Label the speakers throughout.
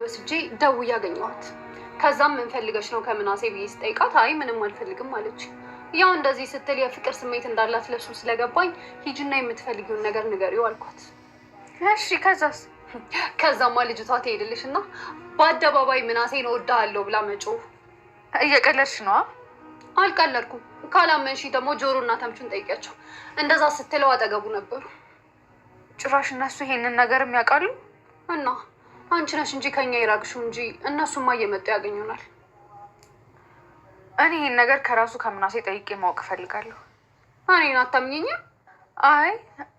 Speaker 1: ወስጄ ደውዬ አገኘኋት። ከዛም ምን ፈልገሽ ነው ከምናሴ ብዬ ስጠይቃት አይ ምንም አልፈልግም አለች። ያው እንደዚህ ስትል የፍቅር ስሜት እንዳላት ለሱ ስለገባኝ ሂጂና የምትፈልጊውን ነገር ንገሪው አልኳት።
Speaker 2: እሺ ከዛስ?
Speaker 1: ከዛማ ልጅቷ ትሄድልሽ እና በአደባባይ ምናሴን እወድሃለሁ ብላ መጮህ።
Speaker 2: እየቀለድሽ ነዋ?
Speaker 1: አልቀለድኩም። ካላመንሺ ደግሞ ጆሮና ተምቹን ጠይቂያቸው። እንደዛ ስትለው አጠገቡ ነበሩ።
Speaker 2: ጭራሽ እነሱ ይሄንን ነገርም ያውቃሉ?
Speaker 1: እና አንቺ ነሽ እንጂ ከኛ ይራቅሽው እንጂ እነሱማ እየመጡ ያገኙናል።
Speaker 2: እኔ ይሄን ነገር ከራሱ ከምናሴ ጠይቄ ማወቅ እፈልጋለሁ።
Speaker 1: እኔን አታምኚኝም?
Speaker 2: አይ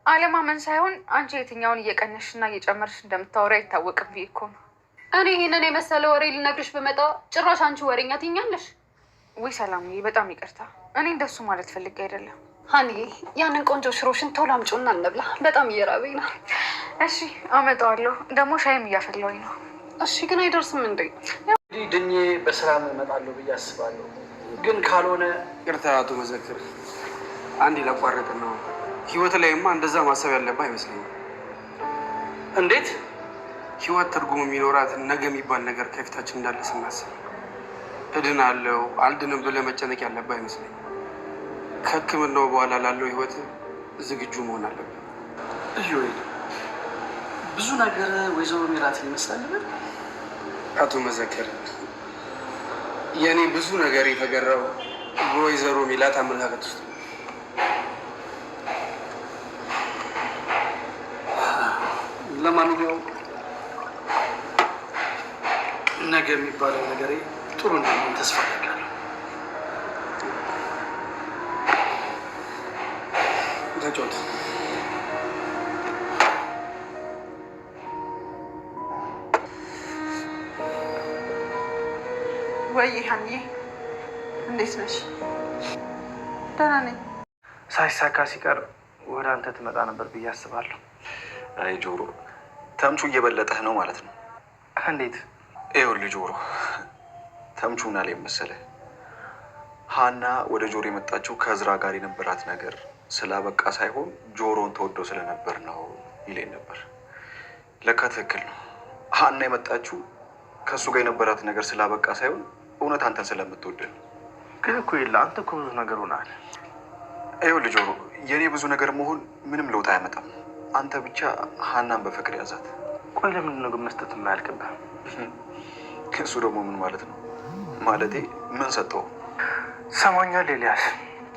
Speaker 2: አለማመን ሳይሆን አንቺ የትኛውን እየቀነሽና እየጨመርሽ እንደምታወሪ አይታወቅም ብዬ እኮ ነው።
Speaker 1: እኔ ይህንን የመሰለ ወሬ ልነግርሽ ብመጣ ጭራሽ አንቺ ወሬኛ ትይኛለሽ።
Speaker 2: ውይ ሰላምዬ፣ በጣም ይቅርታ። እኔ እንደሱ ማለት ፈልጌ አይደለም።
Speaker 1: ሀኒዬ፣ ያንን ቆንጆ ሽሮሽን ቶሎ አምጪውና እንብላ። በጣም እየራበኝ ነው።
Speaker 2: እሺ አመጣዋለሁ። ደግሞ ሻይም እያፈላሁኝ ነው።
Speaker 1: እሺ ግን አይደርስም እንዴ?
Speaker 3: እንግዲህ ድኜ በሰላም እመጣለሁ ብዬ አስባለሁ። ግን ካልሆነ
Speaker 4: ይቅርታ አቶ መዘክር፣ አንድ ላቋረጥ ነው። ህይወት ላይማ እንደዛ ማሰብ ያለብህ አይመስለኝም።
Speaker 3: እንዴት?
Speaker 4: ህይወት ትርጉም የሚኖራት ነገ የሚባል ነገር ከፊታችን እንዳለ ስናስብ እድናለሁ አልድንም ብለህ መጨነቅ ያለብህ አይመስለኝም። ከህክምናው በኋላ ላለው ህይወት ዝግጁ መሆን አለብን።
Speaker 3: ብዙ ነገር ወይዘሮ ሜላትን ይመስላል።
Speaker 4: አቶ መዘክር፣ የእኔ ብዙ ነገር የተገራው በወይዘሮ ሜላት አመለካከት ውስጥ ነው።
Speaker 3: ለማንኛውም ነገ የሚባለው ነገሬ ጥሩ እንደሚሆን ተስፋ አደርጋለሁ።
Speaker 4: ተጫወት።
Speaker 2: ወይ ሀኒዬ፣ እንዴት ነሽ? ደህና ነኝ።
Speaker 3: ሳይሳካ ሲቀር ወደ አንተ ትመጣ ነበር ብዬ አስባለሁ።
Speaker 5: አይ ጆሮ፣ ተምቹ እየበለጠህ ነው ማለት ነው።
Speaker 3: እንዴት?
Speaker 5: ይኸውልህ ጆሮ፣ ተምቹና ላይ መሰለህ ሀና ወደ ጆሮ የመጣችው ከእዝራ ጋር የነበራት ነገር ስላበቃ ሳይሆን ጆሮን ተወደው ስለነበር ነው ይለኝ ነበር። ለካ ትክክል ነው። ሀና የመጣችው ከእሱ ጋር የነበራት ነገር ስላበቃ ሳይሆን እውነት አንተን ስለምትወደን።
Speaker 3: ግን እኮ የለ አንተ እኮ ብዙ ነገር ሆናል።
Speaker 5: ይኸውልህ ጆሮ፣ የእኔ ብዙ ነገር መሆን ምንም ለውጥ አያመጣም። አንተ ብቻ ሀናን በፍቅር ያዛት።
Speaker 3: ቆይ ለምንድን ነው ግን መስጠት የማያልቅብህ?
Speaker 5: እሱ ደግሞ ምን ማለት ነው? ማለቴ ምን ሰጠው?
Speaker 3: ሰማኛል ኤልያስ፣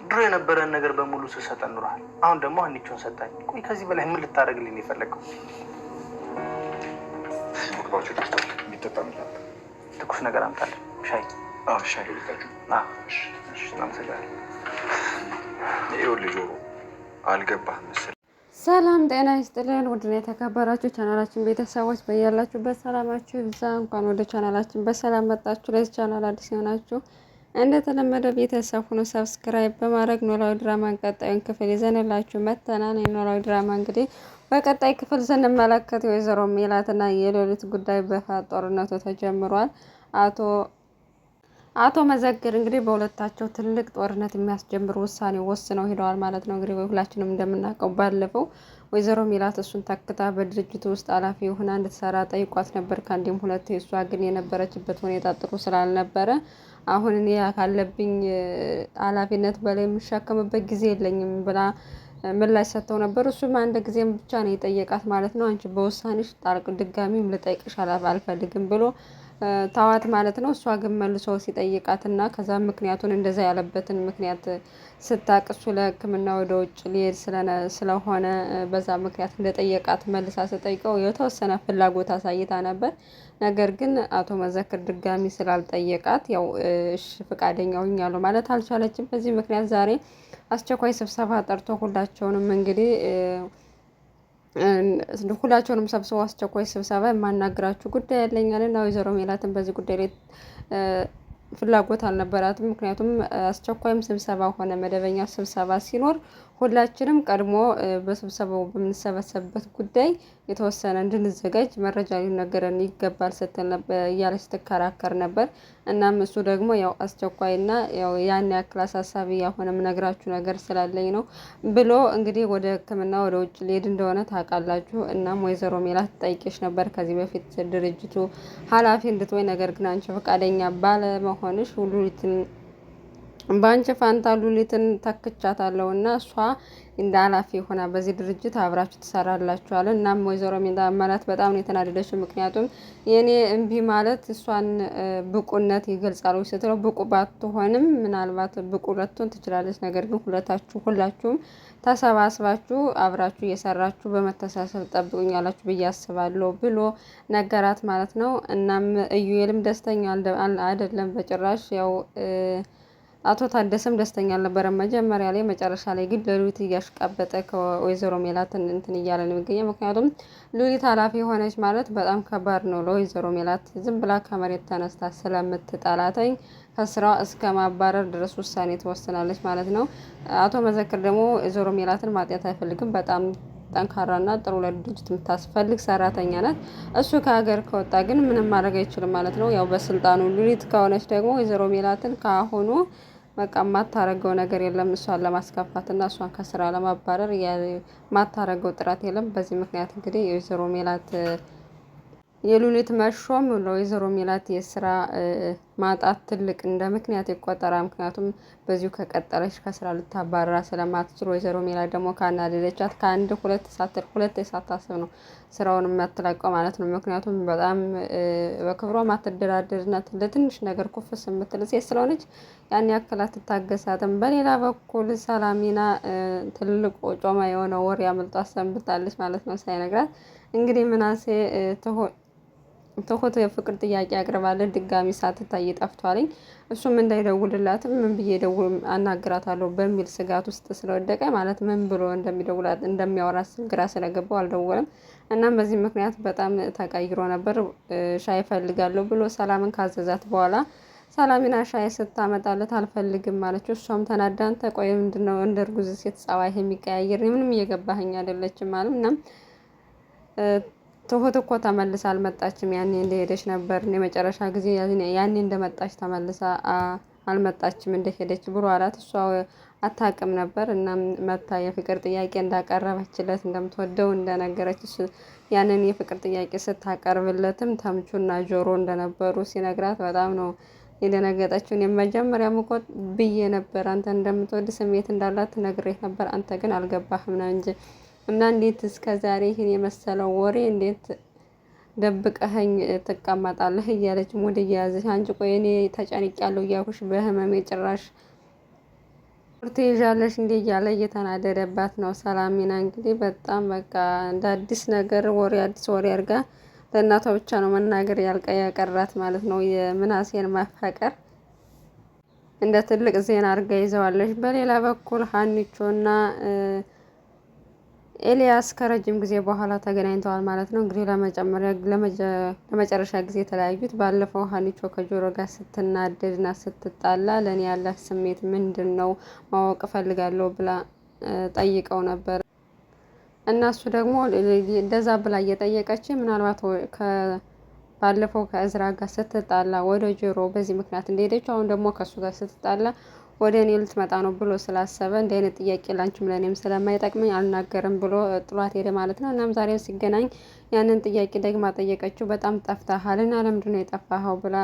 Speaker 3: ድሮ የነበረን ነገር በሙሉ ስሰጠን ኑሯል። አሁን ደግሞ ሀኒቾን ሰጣኝ። ቆይ ከዚህ በላይ ምን ልታደርግልኝ የፈለገው?
Speaker 5: ምግባቸው ደርሷል። የሚጠጣ ምላል
Speaker 3: ትኩስ ነገር አምጣለን። ሻይ
Speaker 5: ሻይ ልታችሁ።
Speaker 3: እናመሰግናለን።
Speaker 5: ይኸውልህ ጆሮ፣ አልገባህም መሰለኝ።
Speaker 6: ሰላም ጤና ይስጥልን። ውድና የተከበራችሁ ቻናላችን ቤተሰቦች በያላችሁበት ሰላማችሁ ይብዛ። እንኳን ወደ ቻናላችን በሰላም መጣችሁ። ለዚህ ቻናል አዲስ የሆናችሁ እንደተለመደው ቤተሰብ ሁኑ። ሰብስክራይብ በማድረግ ኖላዊ ድራማን ቀጣዩን ክፍል ይዘንላችሁ መጥተናል። የኖላዊ ድራማ እንግዲህ በቀጣይ ክፍል ስንመለከት የወይዘሮ ሜላትና የሉሊት ጉዳይ በፋጥ ጦርነቱ ተጀምሯል። አቶ መዘክር እንግዲህ በሁለታቸው ትልቅ ጦርነት የሚያስጀምር ውሳኔ ወስነው ሄደዋል ማለት ነው። እንግዲህ ሁላችንም እንደምናውቀው ባለፈው ወይዘሮ ሜላት እሱን ተክታ በድርጅቱ ውስጥ ኃላፊ ሆና እንድትሰራ ጠይቋት ነበር ከአንዴም ሁለቴ። እሷ ግን የነበረችበት ሁኔታ ጥሩ ስላልነበረ አሁን እኔ ካለብኝ ኃላፊነት በላይ የምሻከምበት ጊዜ የለኝም ብላ ምላሽ ሰጥተው ነበር። እሱም አንድ ጊዜም ብቻ ነው የጠየቃት ማለት ነው። አንቺ በውሳኔሽ ጣልቅ ድጋሚም ልጠይቅሽ አልፈልግም ብሎ ታዋት ማለት ነው። እሷ ግን መልሶ ሲጠይቃትና ከዛ ምክንያቱን እንደዛ ያለበትን ምክንያት ስታቅ እሱ ለሕክምና ወደ ውጭ ሊሄድ ስለሆነ በዛ ምክንያት እንደጠየቃት መልሳ ስጠይቀው የተወሰነ ፍላጎት አሳይታ ነበር። ነገር ግን አቶ መዘክር ድጋሚ ስላልጠየቃት ያው እሺ ፈቃደኛ ሆኛለሁ ማለት አልቻለችም። በዚህ ምክንያት ዛሬ አስቸኳይ ስብሰባ ጠርቶ ሁላቸውንም እንግዲህ ሁላቸውንም ሰብስበው አስቸኳይ ስብሰባ የማናግራችሁ ጉዳይ ያለኛልና ወይዘሮ ሜላትን በዚህ ጉዳይ ላይ ፍላጎት አልነበራትም። ምክንያቱም አስቸኳይም ስብሰባ ሆነ መደበኛ ስብሰባ ሲኖር ሁላችንም ቀድሞ በስብሰባው በምንሰበሰብበት ጉዳይ የተወሰነ እንድንዘጋጅ መረጃ ሊነገረን ይገባል ስትል እያለች ስትከራከር ነበር። እናም እሱ ደግሞ ያው አስቸኳይና ያው ያን ያክል አሳሳቢ ያሆነም ነግራችሁ ነገር ስላለኝ ነው ብሎ እንግዲህ ወደ ሕክምና ወደ ውጭ ሊሄድ እንደሆነ ታውቃላችሁ። እናም ወይዘሮ ሜላት ጠይቄሽ ነበር ከዚህ በፊት ድርጅቱ ኃላፊ እንድትወይ፣ ነገር ግን አንቺ ፈቃደኛ ባለመሆንሽ ሉሊትን በአንቺ ፋንታ ሉሊትን ተክቻታለሁ እና እሷ እንደ ኃላፊ ሆና በዚህ ድርጅት አብራችሁ ትሰራላችኋል። እናም ወይዘሮ ሜላት በጣም ነው የተናደደችው። ምክንያቱም የኔ እምቢ ማለት እሷን ብቁነት ይገልጻል ስትለው፣ ብቁ ባትሆንም ምናልባት ብቁ ልትሆን ትችላለች። ነገር ግን ሁላችሁም ተሰባስባችሁ አብራችሁ እየሰራችሁ በመተሳሰብ ጠብቁኛላችሁ ብዬ አስባለሁ ብሎ ነገራት ማለት ነው። እናም እዩኤልም ደስተኛ አይደለም በጭራሽ። ያው አቶ ታደሰም ደስተኛ አልነበረም መጀመሪያ ላይ። መጨረሻ ላይ ግን ለሉሊት እያሽቃበጠ ከወይዘሮ ሜላትን እንትን እያለ ነው የሚገኘው። ምክንያቱም ሉሊት ኃላፊ ሆነች ማለት በጣም ከባድ ነው ለወይዘሮ ሜላት። ዝም ብላ ከመሬት ተነስታ ስለምትጠላተኝ ከስራዋ እስከ ማባረር ድረስ ውሳኔ ትወስናለች ማለት ነው። አቶ መዘክር ደግሞ ወይዘሮ ሜላትን ማጥያት አይፈልግም። በጣም ጠንካራና ጥሩ ለድርጅት የምታስፈልግ ሰራተኛ ናት። እሱ ከሀገር ከወጣ ግን ምንም ማድረግ አይችልም ማለት ነው። ያው በስልጣኑ ሉሊት ከሆነች ደግሞ ወይዘሮ ሜላትን ከአሁኑ በቃ የማታረገው ነገር የለም እሷን ለማስከፋት እና እሷን ከስራ ለማባረር የማታረገው ጥረት የለም። በዚህ ምክንያት እንግዲህ የወይዘሮ ሜላት የሉሊት መሾም ለወይዘሮ ሜላት የስራ ማጣት ትልቅ እንደ ምክንያት ይቆጠራል። ምክንያቱም በዚሁ ከቀጠለች ከስራ ልታባረራ ስለማትችል፣ ወይዘሮ ሜላት ደግሞ ካናደደቻት ከአንድ ሁለት ሳታስብ ነው ስራውን የማትለቀው ማለት ነው። ምክንያቱም በጣም በክብሯ ማትደራደርና ለትንሽ ነገር ኩፍስ የምትል ሴት ስለሆነች ያን ያክል አትታገሳትም። በሌላ በኩል ሰላሚና ትልቅ ጮማ የሆነ ወሬ አመልጧት ሰንብታለች ማለት ነው ሳይነግራት። እንግዲህ ምናሴ ትሁት የፍቅር ጥያቄ አቅርባለች። ድጋሚ ሳትታይ ጠፍቷልኝ። እሱም እንዳይደውልላትም ምን ብዬ ደውል አናግራታለሁ በሚል ስጋት ውስጥ ስለወደቀ ማለት ምን ብሎ እንደሚደውላት እንደሚያወራት ግራ ስለገባው አልደወለም። እናም በዚህ ምክንያት በጣም ተቀይሮ ነበር። ሻይ ፈልጋለሁ ብሎ ሰላምን ካዘዛት በኋላ ሰላሚና ሻይ ስታመጣለት አልፈልግም ማለች። እሷም ተናዳ አንተ ቆይ ምንድነው እንደ እርጉዝ ሴት ጸባይ የሚቀያየር ምንም እየገባኸኝ አይደለችም ማለት እና ትሁት እኮ ተመልሳ አልመጣችም። ያኔ እንደሄደች ነበር የመጨረሻ ጊዜ ያኔ እንደመጣች ተመልሳ አልመጣችም እንደሄደች ብሎ አላት። እሷ አታውቅም ነበር እና መታ የፍቅር ጥያቄ እንዳቀረበችለት እንደምትወደው እንደነገረች ያንን የፍቅር ጥያቄ ስታቀርብለትም ተምቹና ጆሮ እንደነበሩ ሲነግራት በጣም ነው የደነገጠችውን። የመጀመሪያ እኮ ብዬ ነበር አንተ እንደምትወድ ስሜት እንዳላት ነግሬህ ነበር፣ አንተ ግን አልገባህም ነው እንጂ እና እንዴት እስከ ዛሬ ይህን የመሰለው ወሬ እንዴት ደብቀኸኝ ትቀመጣለህ? እያለች ሙድ እየያዘች አንቺ ቆይ እኔ ተጨንቄያለሁ እያልኩሽ በህመሜ ጭራሽ ትይዣለሽ እንዴ እያለ እየተናደደባት ነው። ሰላሚና እንግዲህ በጣም በቃ እንደ አዲስ ነገር አዲስ ወሬ አድርጋ ለእናቷ ብቻ ነው መናገር ያቀራት ማለት ነው። የምናሴን ማፈቀር እንደ ትልቅ ዜና አድርጋ ይዘዋለች። በሌላ በኩል ሀኒቾና ኤልያስ ከረጅም ጊዜ በኋላ ተገናኝተዋል ማለት ነው። እንግዲህ ለመጨረሻ ጊዜ የተለያዩት ባለፈው ሀኒቾ ከጆሮ ጋር ስትናደድና ስትጣላ ለእኔ ያላት ስሜት ምንድን ነው ማወቅ እፈልጋለሁ ብላ ጠይቀው ነበር እና እሱ ደግሞ እንደዛ ብላ እየጠየቀች ምናልባት ባለፈው ከእዝራ ጋር ስትጣላ ወደ ጆሮ በዚህ ምክንያት እንደሄደች አሁን ደግሞ ከእሱ ጋር ስትጣላ ወደ እኔ ልትመጣ ነው ብሎ ስላሰበ እንደ አይነት ጥያቄ ላንቺም ለእኔም ስለማይጠቅመኝ አልናገርም ብሎ ጥሏት ሄደ ማለት ነው። እናም ዛሬው ሲገናኝ ያንን ጥያቄ ደግማ ጠየቀችው። በጣም ጠፍተሃልና ለምንድን ነው የጠፋኸው ብላ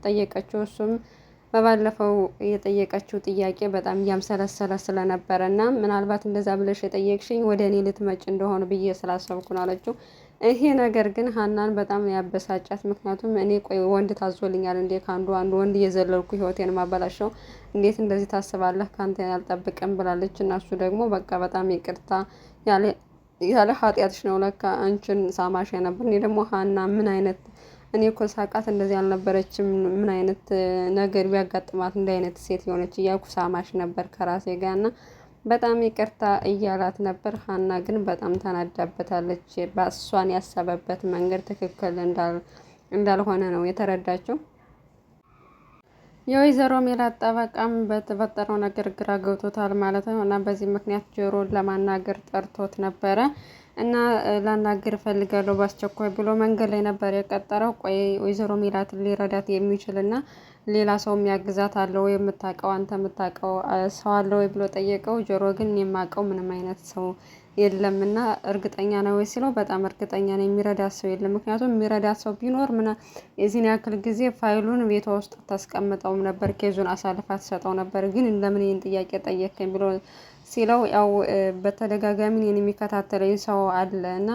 Speaker 6: ጠየቀችው። እሱም በባለፈው የጠየቀችው ጥያቄ በጣም እያምሰለሰለ ስለነበረ እና ምናልባት እንደዛ ብለሽ የጠየቅሽኝ ወደ እኔ ልትመጭ እንደሆነ ብዬ ስላሰብኩ ነው አለችው። ይሄ ነገር ግን ሀናን በጣም ያበሳጫት። ምክንያቱም እኔ ቆይ ወንድ ታዞልኛል እንዴ ከአንዱ ወንድ እየዘለልኩ ህይወቴን ማበላሸው እንዴት እንደዚህ ታስባለህ? ካንተ ያልጠብቅም ብላለች። እና እሱ ደግሞ በቃ በጣም ይቅርታ ያለ ኃጢአትሽ ነው ለካ አንቺን ሳማሽ ነበር። እኔ ደግሞ ሀና ምን አይነት እኔ እኮ ሳቃት እንደዚህ አልነበረችም፣ ምን አይነት ነገር ቢያጋጥማት እንደ አይነት ሴት የሆነች እያልኩ ሳማሽ ነበር ከራሴ ጋር እና በጣም ይቅርታ እያላት ነበር። ሀና ግን በጣም ተናዳበታለች። በእሷን ያሰበበት መንገድ ትክክል እንዳልሆነ ነው የተረዳችው። የወይዘሮ ሜላት ጠበቃም በተፈጠረው ነገር ግራ ገብቶታል ማለት ነው እና በዚህ ምክንያት ጆሮን ለማናገር ጠርቶት ነበረ። እና ላናግር እፈልጋለሁ በአስቸኳይ ብሎ መንገድ ላይ ነበር የቀጠረው። ቆይ ወይዘሮ ሜላትን ሊረዳት የሚችል እና ሌላ ሰው የሚያግዛት አለ ወይ የምታውቀው አንተ የምታውቀው ሰው አለ ወይ ብሎ ጠየቀው። ጆሮ ግን የማውቀው ምንም አይነት ሰው የለም እና እርግጠኛ ነው ወይ ሲለው በጣም እርግጠኛ ነው የሚረዳት ሰው የለም። ምክንያቱም የሚረዳት ሰው ቢኖር የዚህን ያክል ጊዜ ፋይሉን ቤቷ ውስጥ ታስቀምጠውም ነበር፣ ኬዙን አሳልፋ ትሰጠው ነበር። ግን ለምን ይህን ጥያቄ ጠየቀኝ ብሎ ሲለው ያው በተደጋጋሚ እኔን የሚከታተለኝ ሰው አለ እና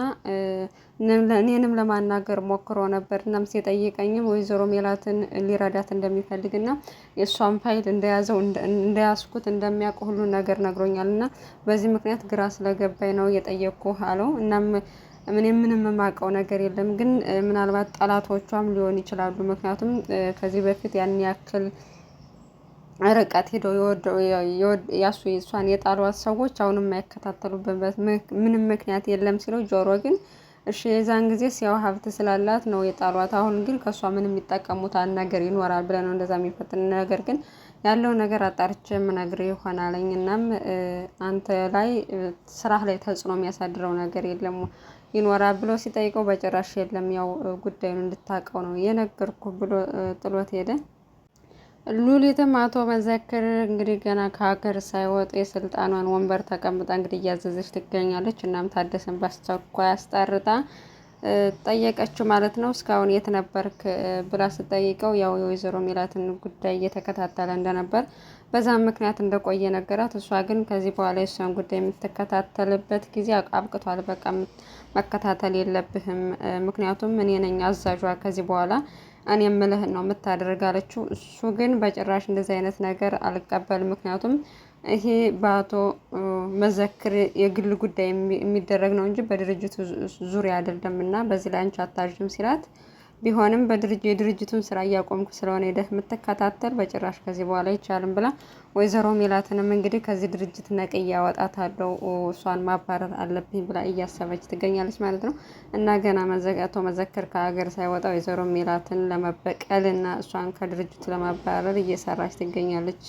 Speaker 6: እኔንም ለማናገር ሞክሮ ነበር። እናም ሲጠይቀኝም ወይዘሮ ሜላትን ሊረዳት እንደሚፈልግ እና የእሷን ፋይል እንደያዝኩት እንደሚያውቅ ሁሉ ነገር ነግሮኛል እና በዚህ ምክንያት ግራ ስለገባኝ ነው እየጠየቅኩ አለው። እናም ምንም የማውቀው ነገር የለም፣ ግን ምናልባት ጠላቶቿም ሊሆን ይችላሉ። ምክንያቱም ከዚህ በፊት ያን ያክል ርቀት ሄደው እሷን የጣሏት ሰዎች አሁንም የማይከታተሉበት ምንም ምክንያት የለም ሲለው፣ ጆሮ ግን እሺ የዛን ጊዜ ያው ሀብት ስላላት ነው የጣሏት፣ አሁን ግን ከእሷ ምን የሚጠቀሙት ነገር ይኖራል ብለን ነው እንደዛ የሚፈትን ነገር ግን ያለው ነገር አጣርቼ የምነግርህ ይሆናለኝ። እናም አንተ ላይ ስራህ ላይ ተጽዕኖ የሚያሳድረው ነገር የለም ይኖራል ብሎ ሲጠይቀው በጭራሽ የለም፣ ያው ጉዳዩን እንድታውቀው ነው የነገርኩ ብሎ ጥሎት ሄደ። ሉሊትም አቶ መዘክር እንግዲህ ገና ከሀገር ሳይወጡ የስልጣኗን ወንበር ተቀምጣ እንግዲህ እያዘዘች ትገኛለች። እናም ታደሰን በአስቸኳይ አስጠርታ ጠየቀችው ማለት ነው። እስካሁን የት ነበርክ ብላ ስጠይቀው ያው የወይዘሮ ሜላትን ጉዳይ እየተከታተለ እንደነበር በዛም ምክንያት እንደቆየ ነገራት። እሷ ግን ከዚህ በኋላ የእሷን ጉዳይ የምትከታተልበት ጊዜ አብቅቷል፣ በቃ መከታተል የለብህም ምክንያቱም እኔ ነኝ አዛዧ፣ ከዚህ በኋላ እኔ የምልህን ነው የምታደርጋለችው። እሱ ግን በጭራሽ እንደዚህ አይነት ነገር አልቀበልም፣ ምክንያቱም ይሄ በአቶ መዘክር የግል ጉዳይ የሚደረግ ነው እንጂ በድርጅቱ ዙሪያ አይደለም እና በዚህ ላይ አንቺ አታዥም ሲላት፣ ቢሆንም የድርጅቱን ስራ እያቆምኩ ስለሆነ ሄደህ የምትከታተል በጭራሽ ከዚህ በኋላ አይቻልም ብላ ወይዘሮ ሜላትንም እንግዲህ ከዚህ ድርጅት ነቅዬ አወጣታለሁ፣ እሷን ማባረር አለብኝ ብላ እያሰበች ትገኛለች ማለት ነው። እና ገና አቶ መዘክር ከሀገር ሳይወጣ ወይዘሮ ሜላትን ለመበቀል እና እሷን ከድርጅቱ ለማባረር እየሰራች ትገኛለች።